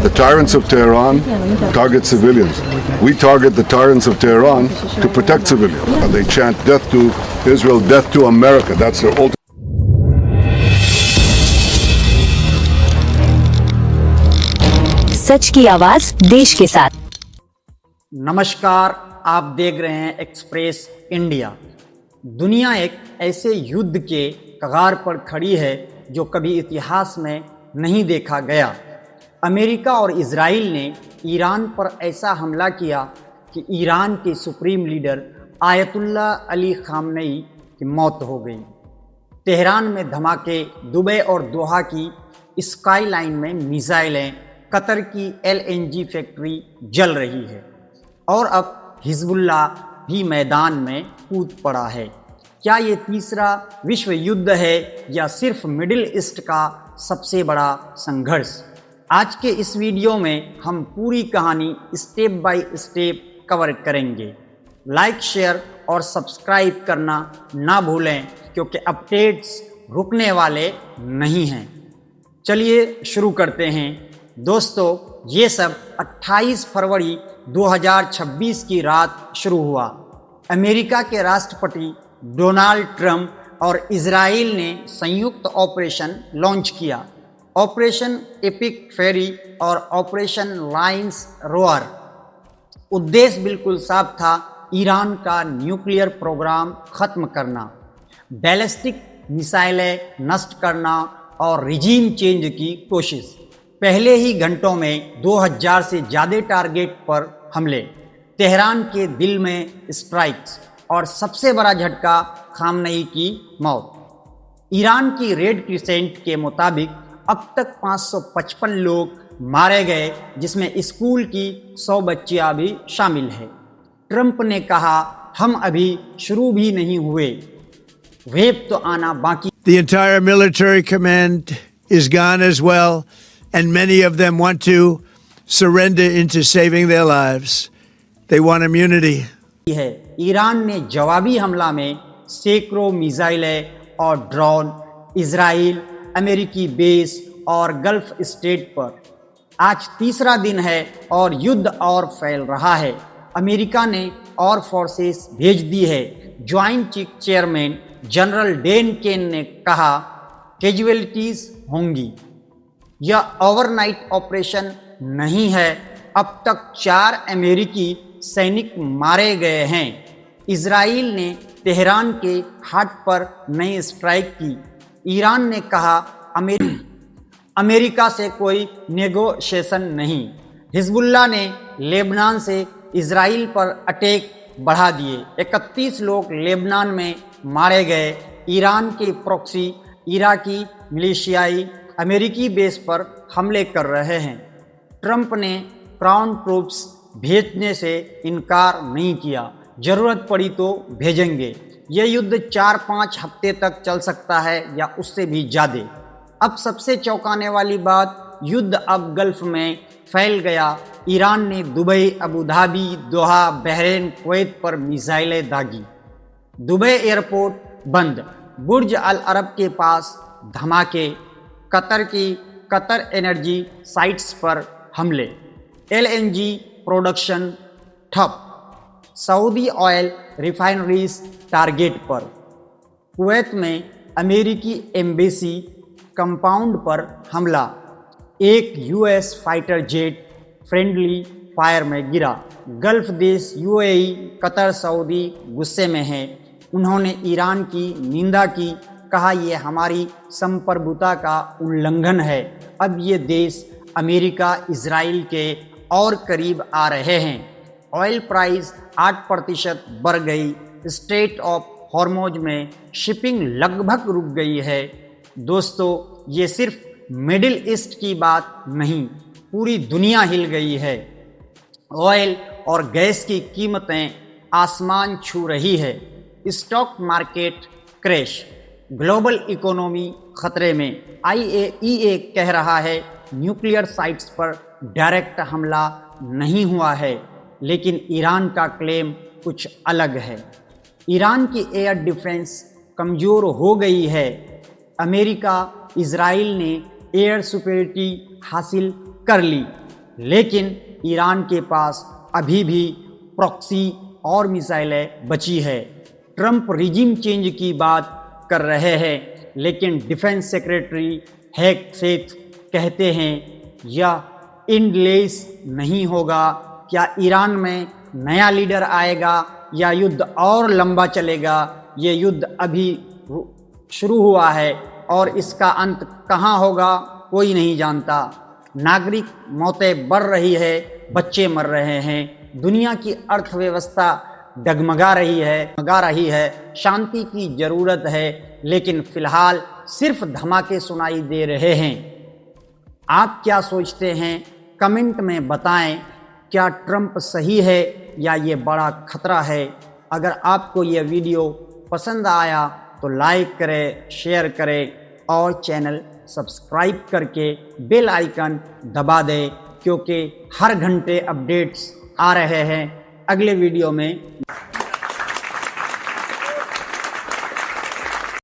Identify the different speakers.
Speaker 1: The tyrants of Tehran target civilians. We target the tyrants of Tehran to protect civilians. They chant death to Israel, death to America. That's their ultimate.
Speaker 2: सच की आवाज देश के साथ।
Speaker 3: नमस्कार, आप देख रहे हैं एक्सप्रेस इंडिया। दुनिया एक ऐसे युद्ध के कगार पर खड़ी है जो कभी इतिहास में नहीं देखा गया। अमेरिका और इजराइल ने ईरान पर ऐसा हमला किया कि ईरान के supreme leader ayatollah Ali Khamenei की मौत हो गई। तेहरान में धमाके, दुबई और दोहा की स्काई लाइन में मिसाइलें, कतर की LNG फैक्ट्री जल रही है और अब हिजबुल्लाह भी मैदान में कूद पड़ा है। क्या ये तीसरा विश्व युद्ध है या सिर्फ मिडिल ईस्ट का सबसे बड़ा संघर्ष? आज के इस वीडियो में हम पूरी कहानी स्टेप बाय स्टेप कवर करेंगे। लाइक, शेयर और सब्सक्राइब करना ना भूलें क्योंकि अपडेट्स रुकने वाले नहीं हैं। चलिए शुरू करते हैं। दोस्तों, ये सब 28 फरवरी 2026 की रात शुरू हुआ। अमेरिका के राष्ट्रपति डोनाल्ड ट्रंप और इजराइल ने संयुक्त ऑपरेशन लॉन्च किया। ऑपरेशन एपिक फेरी और ऑपरेशन लायंस रोअर। उद्देश्य बिल्कुल साफ था, ईरान का न्यूक्लियर प्रोग्राम खत्म करना, बैलिस्टिक मिसाइलें नष्ट करना और रिजीम चेंज की कोशिश। पहले ही घंटों में 2000 से ज़्यादा टारगेट पर हमले, तेहरान के दिल में स्ट्राइक्स और सबसे बड़ा झटका खामनेई की मौत। ईरान की रेड क्रिसेंट के मुताबिक अब तक 555 लोग मारे गए, जिसमें स्कूल की 100 बच्चियां भी शामिल है। ट्रंप ने कहा, हम अभी शुरू भी नहीं हुए, वेव तो आना बाकी।
Speaker 4: The entire military command is gone as well, and many of them want to surrender into saving their lives. They want immunity.
Speaker 3: है। ईरान ने जवाबी हमला में सैकड़ों मिसाइलें और ड्रोन इजराइल, अमेरिकी बेस और गल्फ स्टेट पर। आज तीसरा दिन है और युद्ध और फैल रहा है। अमेरिका ने और फोर्सेस भेज दी है। Joint chief chairman general Dan Caine ने कहा, कैजुअलिटीज होंगी। यह ओवरनाइट ऑपरेशन नहीं है। अब तक 4 अमेरिकी सैनिक मारे गए हैं। इजराइल ने तेहरान के हाट पर नई स्ट्राइक की। ईरान ने कहा, अमेरिका से कोई नेगोशिएशन नहीं। हिजबुल्लाह ने लेबनान से इजराइल पर अटैक बढ़ा दिए। 31 लोग लेबनान में मारे गए। ईरान के प्रॉक्सी इराकी मिलिशियाई अमेरिकी बेस पर हमले कर रहे हैं। ट्रंप ने ग्राउंड ट्रूप्स भेजने से इनकार नहीं किया। जरूरत पड़ी तो भेजेंगे। यह युद्ध 4-5 हफ्ते तक चल सकता है या उससे भी ज़्यादा। अब सबसे चौंकाने वाली बात, युद्ध अब गल्फ में फैल गया। ईरान ने दुबई, अबू धाबी, दोहा, बहरीन, कुवैत पर मिसाइलें दागी। दुबई एयरपोर्ट बंद। बुर्ज अल अरब के पास धमाके। कतर की कतर एनर्जी साइट्स पर हमले। LNG प्रोडक्शन ठप। सऊदी ऑयल रिफाइनरीज टारगेट पर। कुवैत में अमेरिकी एम्बेसी कंपाउंड पर हमला। एक US fighter jet friendly fire में गिरा। गल्फ देश UAE, कतर, सऊदी गुस्से में हैं। उन्होंने ईरान की निंदा की, कहा यह हमारी संप्रभुता का उल्लंघन है। अब ये देश अमेरिका, इजराइल के और करीब आ रहे हैं। ऑयल प्राइस 8% बढ़ गई। स्ट्रेट ऑफ हॉर्मोज में शिपिंग लगभग रुक गई है। दोस्तों, ये सिर्फ मिडिल ईस्ट की बात नहीं, पूरी दुनिया हिल गई है। ऑयल और गैस की कीमतें आसमान छू रही है। Stock market crash. Global economy खतरे में। IAEA कह रहा है न्यूक्लियर साइट्स पर डायरेक्ट हमला नहीं हुआ है, लेकिन ईरान का क्लेम कुछ अलग है। ईरान की एयर डिफेंस कमज़ोर हो गई है। अमेरिका, इजराइल ने एयर सुपीरियरिटी हासिल कर ली। लेकिन ईरान के पास अभी भी प्रॉक्सी और मिसाइलें बची है। ट्रंप रिजिम चेंज की बात कर रहे हैं, लेकिन डिफेंस सेक्रेटरी हैक सेथ कहते हैं यह एंडलेस नहीं होगा। क्या ईरान में नया लीडर आएगा या युद्ध और लंबा चलेगा? ये युद्ध अभी शुरू हुआ है और इसका अंत कहाँ होगा कोई नहीं जानता। नागरिक मौतें बढ़ रही है, बच्चे मर रहे हैं, दुनिया की अर्थव्यवस्था डगमगा रही है। शांति की जरूरत है, लेकिन फिलहाल सिर्फ धमाके सुनाई दे रहे हैं। आप क्या सोचते हैं कमेंट में बताएं। क्या ट्रंप सही है या ये बड़ा खतरा है? अगर आपको ये वीडियो पसंद आया तो लाइक करें, शेयर करें और चैनल सब्सक्राइब करके बेल आइकन दबा दें, क्योंकि हर घंटे अपडेट्स आ रहे हैं। अगले वीडियो में